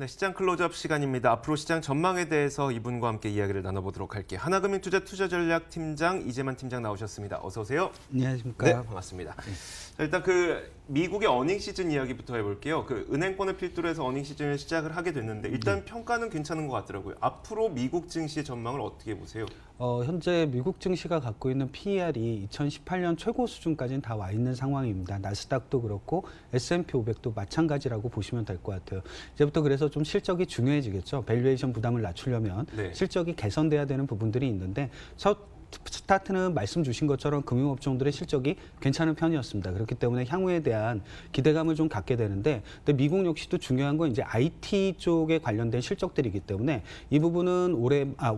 네, 시장 클로즈업 시간입니다. 앞으로 시장 전망에 대해서 이분과 함께 이야기를 나눠보도록 할게요. 하나금융투자 투자전략팀장 이재만 팀장 나오셨습니다. 어서 오세요. 안녕하십니까. 네, 반갑습니다. 자, 일단 미국의 어닝 시즌 이야기부터 해볼게요. 은행권을 필두로 해서 어닝 시즌을 시작을 하게 됐는데 일단 평가는 괜찮은 것 같더라고요. 앞으로 미국 증시의 전망을 어떻게 보세요? 현재 미국 증시가 갖고 있는 PER이 2018년 최고 수준까지는 다 와 있는 상황입니다. 나스닥도 그렇고 S&P 500도 마찬가지라고 보시면 될 것 같아요. 이제부터 그래서 좀 실적이 중요해지겠죠. 밸류에이션 부담을 낮추려면 네. 실적이 개선돼야 되는 부분들이 있는데 스타트는 말씀 주신 것처럼 금융업종들의 실적이 괜찮은 편이었습니다. 그렇기 때문에 향후에 대한 기대감을 좀 갖게 되는데, 근데 미국 역시도 중요한 건 이제 IT 쪽에 관련된 실적들이기 때문에 이 부분은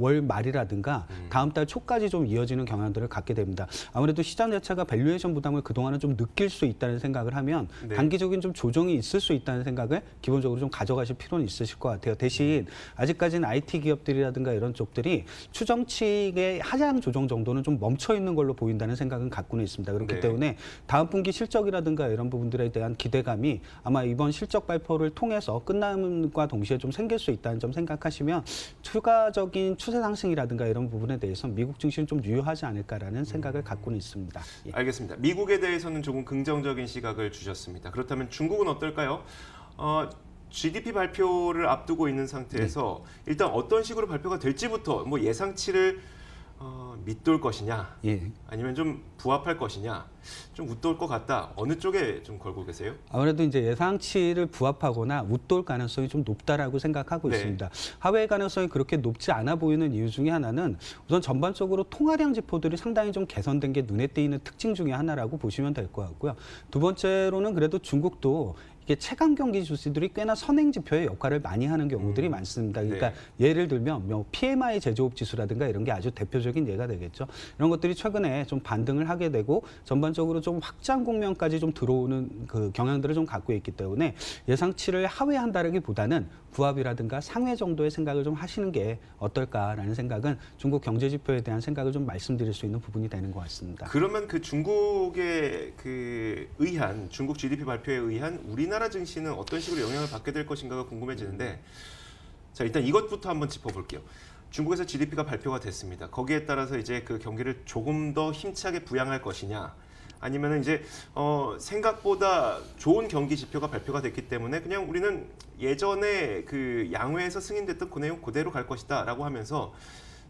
월 말이라든가 다음 달 초까지 좀 이어지는 경향들을 갖게 됩니다. 아무래도 시장 자체가 밸류에이션 부담을 그동안은 좀 느낄 수 있다는 생각을 하면 네. 단기적인 좀 조정이 있을 수 있다는 생각을 기본적으로 좀 가져가실 필요는 있으실 것 같아요. 대신 아직까지는 IT 기업들이라든가 이런 쪽들이 추정치의 하향 조정 정도는 좀 멈춰 있는 걸로 보인다는 생각은 갖고는 있습니다. 그렇기 네. 때문에 다음 분기 실적이라든가 이런 부분들에 대한 기대감이 아마 이번 실적 발표를 통해서 끝남과 동시에 좀 생길 수 있다는 점 생각하시면 추가적인 추세 상승이라든가 이런 부분에 대해서 미국 증시는 좀 유효하지 않을까라는 생각을 갖고는 있습니다. 예. 알겠습니다. 미국에 대해서는 조금 긍정적인 시각을 주셨습니다. 그렇다면 중국은 어떨까요? GDP 발표를 앞두고 있는 상태에서 일단 어떤 식으로 발표가 될지부터 예상치를 밑돌 것이냐, 예. 아니면 좀 부합할 것이냐, 좀 웃돌 것 같다. 어느 쪽에 좀 걸고 계세요? 아무래도 이제 예상치를 부합하거나 웃돌 가능성이 좀 높다라고 생각하고 네. 있습니다. 하회 가능성이 그렇게 높지 않아 보이는 이유 중에 하나는 우선 전반적으로 통화량 지표들이 상당히 좀 개선된 게 눈에 띄는 특징 중에 하나라고 보시면 될 것 같고요. 두 번째로는 그래도 중국도 이게 체감 경기 지수들이 꽤나 선행 지표의 역할을 많이 하는 경우들이 많습니다. 그러니까 예를 들면 PMI 제조업 지수라든가 이런 게 아주 대표적인 예가 되겠죠. 이런 것들이 최근에 좀 반등을 하게 되고 전반적으로 좀 확장 국면까지 좀 들어오는 그 경향들을 좀 갖고 있기 때문에 예상치를 하회한다라기보다는 부합이라든가 상회 정도의 생각을 좀 하시는 게 어떨까라는 생각은 중국 경제 지표에 대한 생각을 좀 말씀드릴 수 있는 부분이 되는 것 같습니다. 그러면 중국의 중국 GDP 발표에 의한 우리나라 증시는 어떤 식으로 영향을 받게 될 것인가가 궁금해지는데, 자, 일단 이것부터 한번 짚어볼게요. 중국에서 GDP가 발표가 됐습니다. 거기에 따라서 이제 그 경기를 조금 더 힘차게 부양할 것이냐, 아니면은 이제 생각보다 좋은 경기 지표가 발표가 됐기 때문에 그냥 우리는 예전에 양회에서 승인됐던 그 내용 그대로 갈 것이다라고 하면서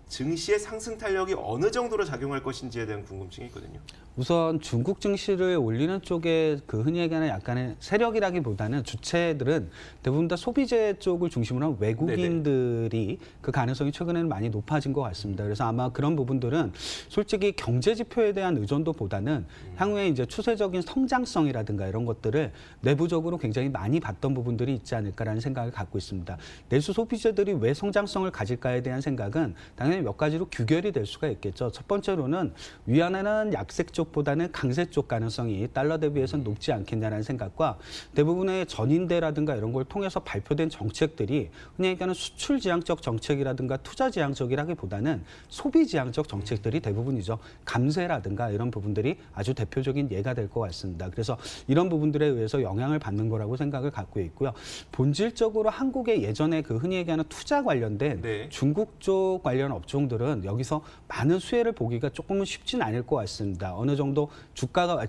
증시의 상승 탄력이 어느 정도로 작용할 것인지에 대한 궁금증이 있거든요. 우선 중국 증시를 올리는 쪽에 흔히 얘기하는 약간의 세력이라기보다는 주체들은 대부분 다 소비재 쪽을 중심으로 한 외국인들이 그 가능성이 최근에는 많이 높아진 것 같습니다. 그래서 아마 그런 부분들은 솔직히 경제 지표에 대한 의존도보다는 향후에 이제 추세적인 성장성이라든가 이런 것들을 내부적으로 굉장히 많이 봤던 부분들이 있지 않을까라는 생각을 갖고 있습니다. 내수 소비재들이 왜 성장성을 가질까에 대한 생각은 당연히 몇 가지로 규결이 될 수가 있겠죠. 첫 번째로는 위안화는 약세 쪽보다는 강세 쪽 가능성이 달러 대비해서는 높지 않겠냐라는 생각과 대부분의 전인대라든가 이런 걸 통해서 발표된 정책들이 흔히 얘기하는 수출 지향적 정책이라든가 투자 지향적이라기보다는 소비 지향적 정책들이 대부분이죠. 감세라든가 이런 부분들이 아주 대표적인 예가 될 것 같습니다. 그래서 이런 부분들에 의해서 영향을 받는 거라고 생각을 갖고 있고요. 본질적으로 한국의 예전에 흔히 얘기하는 투자 관련된 중국 쪽 관련 업종들은 여기서 많은 수혜를 보기가 조금은 쉽진 않을 것 같습니다. 어느 정도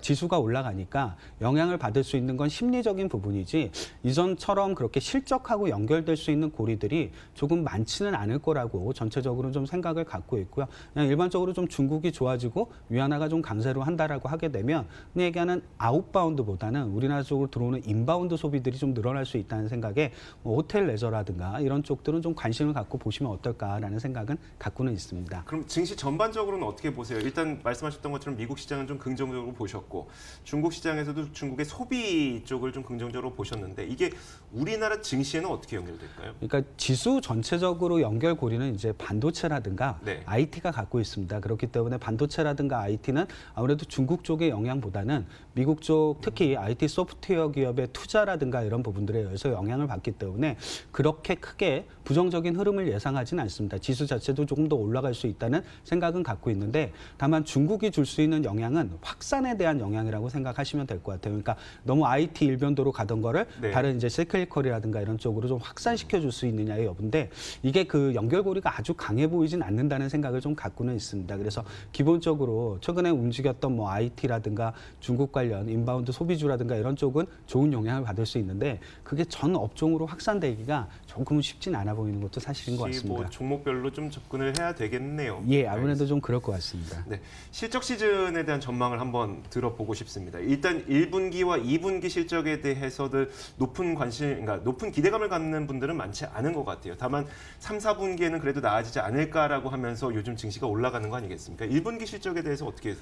지수가 올라가니까 영향을 받을 수 있는 건 심리적인 부분이지 이전처럼 그렇게 실적하고 연결될 수 있는 고리들이 조금 많지는 않을 거라고 전체적으로 좀 생각을 갖고 있고요. 그냥 일반적으로 좀 중국이 좋아지고 위안화가 좀 강세로 한다라고 하게 되면 흔히 얘기하는 아웃바운드보다는 우리나라 쪽으로 들어오는 인바운드 소비들이 좀 늘어날 수 있다는 생각에 호텔 레저라든가 이런 쪽들은 좀 관심을 갖고 보시면 어떨까라는 생각은 갖고는 있습니다. 그럼 증시 전반적으로는 어떻게 보세요? 일단 말씀하셨던 것처럼 미국 시장은 좀 긍정적으로 보셨고 중국 시장에서도 중국의 소비 쪽을 좀 긍정적으로 보셨는데 이게 우리나라 증시에는 어떻게 연결될까요? 그러니까 지수 전체적으로 연결고리는 이제 반도체라든가 IT가 갖고 있습니다. 그렇기 때문에 반도체라든가 IT는 아무래도 중국 쪽의 영향보다는 미국 쪽 특히 IT 소프트웨어 기업의 투자라든가 이런 부분들에 의해서 영향을 받기 때문에 그렇게 크게 부정적인 흐름을 예상하지는 않습니다. 지수 자체도 조금 조금 더 올라갈 수 있다는 생각은 갖고 있는데 다만 중국이 줄 수 있는 영향은 확산에 대한 영향이라고 생각하시면 될 것 같아요. 그러니까 너무 IT 일변도로 가던 거를 네. 다른 이제 시클리컬이라든가 이런 쪽으로 좀 확산시켜 줄 수 있느냐의 여부인데 이게 그 연결고리가 아주 강해 보이진 않는다는 생각을 좀 갖고는 있습니다. 그래서 기본적으로 최근에 움직였던 뭐 IT라든가 중국 관련 인바운드 소비주라든가 이런 쪽은 좋은 영향을 받을 수 있는데 그게 전 업종으로 확산되기가 조금은 쉽진 않아 보이는 것도 사실인 것 같습니다. 뭐 종목별로 좀 접근을 해야 되겠네요. 예, 아무래도 좀 그럴 것 같습니다. 네, 실적 시즌에 대한 전망을 한번 들어보고 싶습니다. 일단 1분기와 2분기 실적에 대해서도 높은 관심, 그러니까 높은 기대감을 갖는 분들은 많지 않은 것 같아요. 다만 3, 4분기에는 그래도 나아지지 않을까라고 하면서 요즘 증시가 올라가는 거 아니겠습니까? 1분기 실적에 대해서 어떻게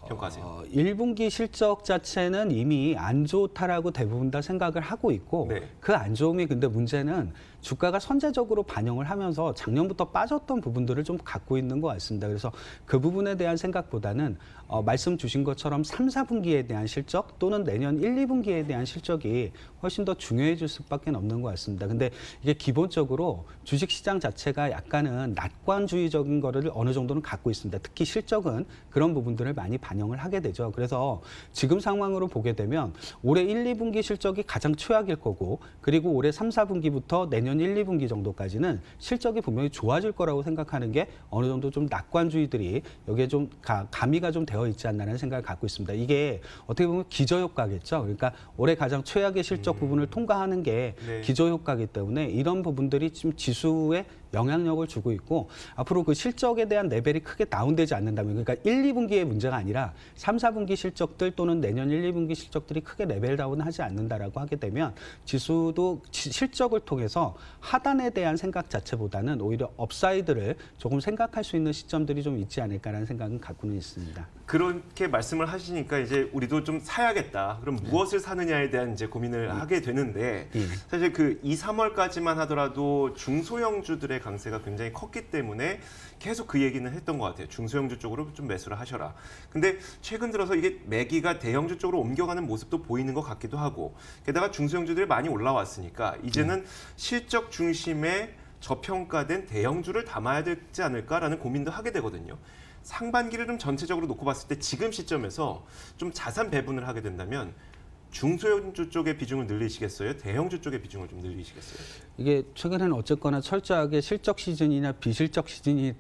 평가하세요? 1분기 실적 자체는 이미 안 좋다라고 대부분 다 생각을 하고 있고 네. 그 안 좋음이 근데 문제는 주가가 선제적으로 반영을 하면서 작년부터 빠졌던 부분들을 좀 갖고 있는 것 같습니다. 그래서 그 부분에 대한 생각보다는 말씀 주신 것처럼 3, 4분기에 대한 실적 또는 내년 1, 2분기에 대한 실적이 훨씬 더 중요해질 수밖에 없는 것 같습니다. 근데 이게 기본적으로 주식시장 자체가 약간은 낙관주의적인 거를 어느 정도는 갖고 있습니다. 특히 실적은 그런 부분들을 많이 반영을 하게 되죠. 그래서 지금 상황으로 보게 되면 올해 1, 2분기 실적이 가장 최악일 거고 그리고 올해 3, 4분기부터 내년 1, 2분기 정도까지는 실적이 분명히 좋아질 거라고 생각하는 게 어느 정도 좀 낙관주의들이 여기에 좀 가미가 좀 되어 있지 않나라는 생각을 갖고 있습니다. 이게 어떻게 보면 기저효과겠죠. 그러니까 올해 가장 최악의 실적 부분을 통과하는 게 네. 기저효과이기 때문에 이런 부분들이 지금 지수에 영향력을 주고 있고 앞으로 그 실적에 대한 레벨이 크게 다운되지 않는다면 그러니까 1, 2분기의 문제가 아니라 3, 4분기 실적들 또는 내년 1, 2분기 실적들이 크게 레벨 다운하지 않는다라고 하게 되면 지수도 실적을 통해서 하단에 대한 생각 자체보다는 오히려 업사이드를 조금 생각할 수 있는 시점들이 좀 있지 않을까라는 생각은 갖고는 있습니다. 그렇게 말씀을 하시니까 이제 우리도 좀 사야겠다. 그럼 무엇을 사느냐에 대한 이제 고민을 하게 되는데 사실 그 2, 3월까지만 하더라도 중소형주들의 강세가 굉장히 컸기 때문에 계속 그 얘기는 했던 것 같아요. 중소형주 쪽으로 좀 매수를 하셔라. 근데 최근 들어서 이게 매기가 대형주 쪽으로 옮겨가는 모습도 보이는 것 같기도 하고 게다가 중소형주들이 많이 올라왔으니까 이제는 실적 중심의 저평가된 대형주를 담아야 되지 않을까라는 고민도 하게 되거든요. 상반기를 좀 전체적으로 놓고 봤을 때 지금 시점에서 좀 자산 배분을 하게 된다면 중소형주 쪽의 비중을 늘리시겠어요? 대형주 쪽의 비중을 좀 늘리시겠어요? 이게 최근에는 어쨌거나 철저하게 실적 시즌이나 비실적 시즌이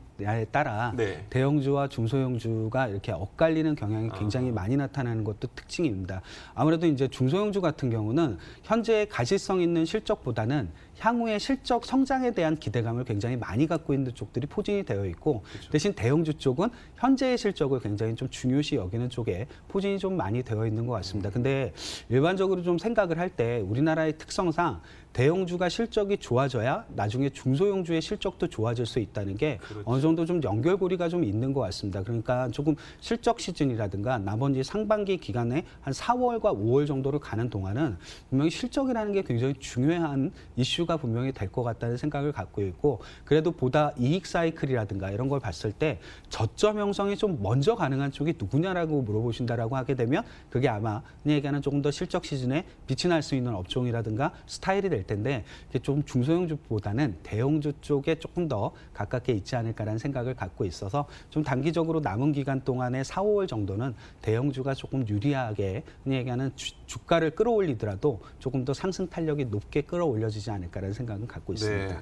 따라 네. 대형주와 중소형주가 이렇게 엇갈리는 경향이 굉장히 많이 나타나는 것도 특징입니다. 아무래도 이제 중소형주 같은 경우는 현재 가시성 있는 실적보다는 향후의 실적 성장에 대한 기대감을 굉장히 많이 갖고 있는 쪽들이 포진이 되어 있고 그렇죠. 대신 대형주 쪽은 현재의 실적을 굉장히 좀 중요시 여기는 쪽에 포진이 좀 많이 되어 있는 것 같습니다. 근데 일반적으로 좀 생각을 할 때 우리나라의 특성상 대형주가 실적이 좋아져야 나중에 중소형주의 실적도 좋아질 수 있다는 게 그렇죠. 어느 정도 좀 연결고리가 좀 있는 것 같습니다. 그러니까 조금 실적 시즌이라든가 나머지 상반기 기간에 한 4월과 5월 정도를 가는 동안은 분명히 실적이라는 게 굉장히 중요한 이슈가 분명히 될 것 같다는 생각을 갖고 있고 그래도 보다 이익 사이클이라든가 이런 걸 봤을 때 저점 형성이 좀 먼저 가능한 쪽이 누구냐라고 물어보신다라고 하게 되면 그게 아마 흔히 얘기하는 조금 더 실적 시즌에 빛이 날 수 있는 업종이라든가 스타일이 될 텐데 이게 좀 중소형주보다는 대형주 쪽에 조금 더 가깝게 있지 않을까라는 생각을 갖고 있어서 좀 단기적으로 남은 기간 동안에 4, 5월 정도는 대형주가 조금 유리하게 흔히 얘기하는 주가를 끌어올리더라도 조금 더 상승 탄력이 높게 끌어올려지지 않을까라는 생각은 갖고 있습니다. 네.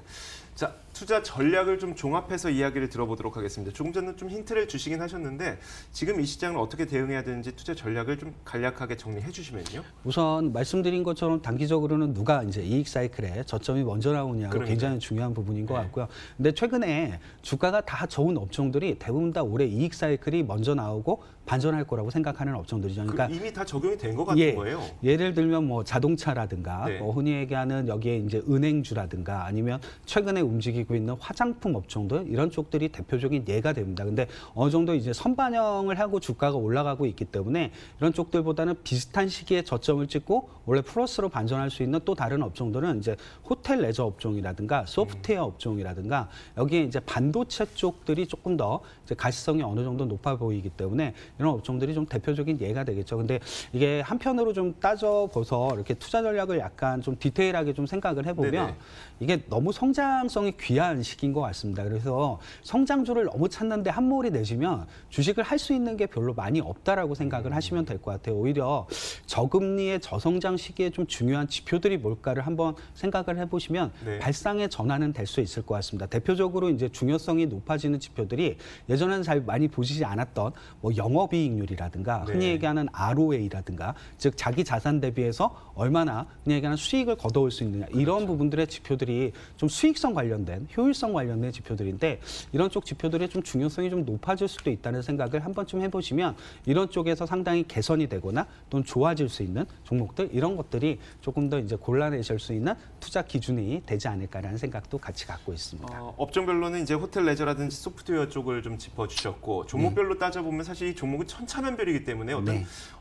자, 투자 전략을 좀 종합해서 이야기를 들어보도록 하겠습니다. 조금 전에 좀 힌트를 주시긴 하셨는데 지금 이 시장을 어떻게 대응해야 되는지 투자 전략을 좀 간략하게 정리해 주시면요. 우선 말씀드린 것처럼 단기적으로는 누가 이제 이익 사이클에 저점이 먼저 나오냐가 그러니까요. 굉장히 중요한 부분인 것 네. 같고요. 근데 최근에 주가가 다 좋은 업종들이 대부분 다 올해 이익 사이클이 먼저 나오고 반전할 거라고 생각하는 업종들이죠. 그러니까 이미 다 적용이 된 것 같은 거예요. 예를 들면 뭐 자동차라든가 네. 흔히 얘기하는 여기에 이제 은행주라든가 아니면 최근에 움직이고 있는 화장품 업종들 이런 쪽들이 대표적인 예가 됩니다. 근데 어느 정도 이제 선반영을 하고 주가가 올라가고 있기 때문에 이런 쪽들보다는 비슷한 시기에 저점을 찍고 원래 플러스로 반전할 수 있는 또 다른 업종들은 이제 호텔 레저 업종이라든가 소프트웨어 업종이라든가 여기에 이제 반도체 쪽들이 조금 더 이제 가시성이 어느 정도 높아 보이기 때문에 이런 업종들이 좀 대표적인 예가 되겠죠. 근데 이게 한편으로 좀 따져봐서 이렇게 투자 전략을 약간 좀 디테일하게 좀 생각을 해보면 네네. 이게 너무 성장성이 귀한 시기인 것 같습니다. 그래서 성장주를 너무 찾는데 한몰이 내시면 주식을 할 수 있는 게 별로 많이 없다라고 생각을 하시면 될 것 같아요. 오히려 저금리의 저성장 시기에 좀 중요한 지표들이 뭘까를 한번 생각을 해보시면 네. 발상의 전환은 될 수 있을 것 같습니다. 대표적으로 이제 중요성이 높아지는 지표들이 예전에는 잘 많이 보시지 않았던 뭐 영업이익률이라든가 네. 흔히 얘기하는 ROA라든가 즉 자기 자산 대비해서 얼마나 흔히 얘기하는 수익을 거둬올 수 있느냐 이런 부분들의 지표들이 좀 수익성 관련된 효율성 관련된 지표들인데 이런 쪽 지표들의 좀 중요성이 좀 높아질 수도 있다는 생각을 한 번쯤 해보시면 이런 쪽에서 상당히 개선이 되거나 또는 좋아질 수 있는 종목들 이런 것들이 조금 더 이제 골라내실 수 있는 투자 기준이 되지 않을까라는 생각도 같이 갖고 있습니다. 업종별로는 이제 호텔 레저라든지 소프트웨어 쪽을 좀 짚어주셨고 종목별로 따져보면 사실 이 종목은 천차만별이기 때문에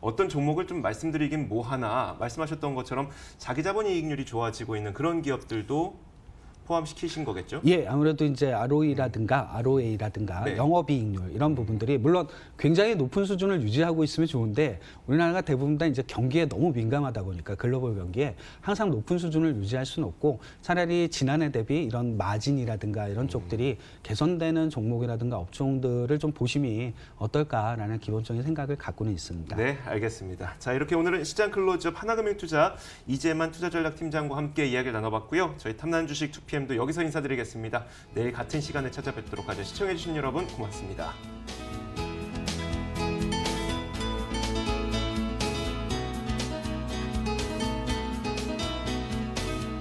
어떤 종목을 좀 말씀드리긴 뭐하나 말씀하셨던 것처럼 자기 자본 이익률이 좋아지고 있는 그런 기업들도 포함시키신 거겠죠? 예, 아무래도 이제 ROE라든가 ROA라든가 네. 영업이익률 이런 부분들이 물론 굉장히 높은 수준을 유지하고 있으면 좋은데 우리나라가 대부분 다 이제 경기에 너무 민감하다 보니까 글로벌 경기에 항상 높은 수준을 유지할 수는 없고 차라리 지난해 대비 이런 마진이라든가 이런 쪽들이 개선되는 종목이라든가 업종들을 좀 보심이 어떨까라는 기본적인 생각을 갖고는 있습니다. 네, 알겠습니다. 자, 이렇게 오늘은 시장 클로즈업 하나금융투자 이재만 투자전략팀장과 함께 이야기를 나눠봤고요. 저희 탐나는 주식 2PM도 여기서 인사드리겠습니다. 내일 같은 시간에 찾아뵙도록 하죠. 시청해주신 여러분 고맙습니다.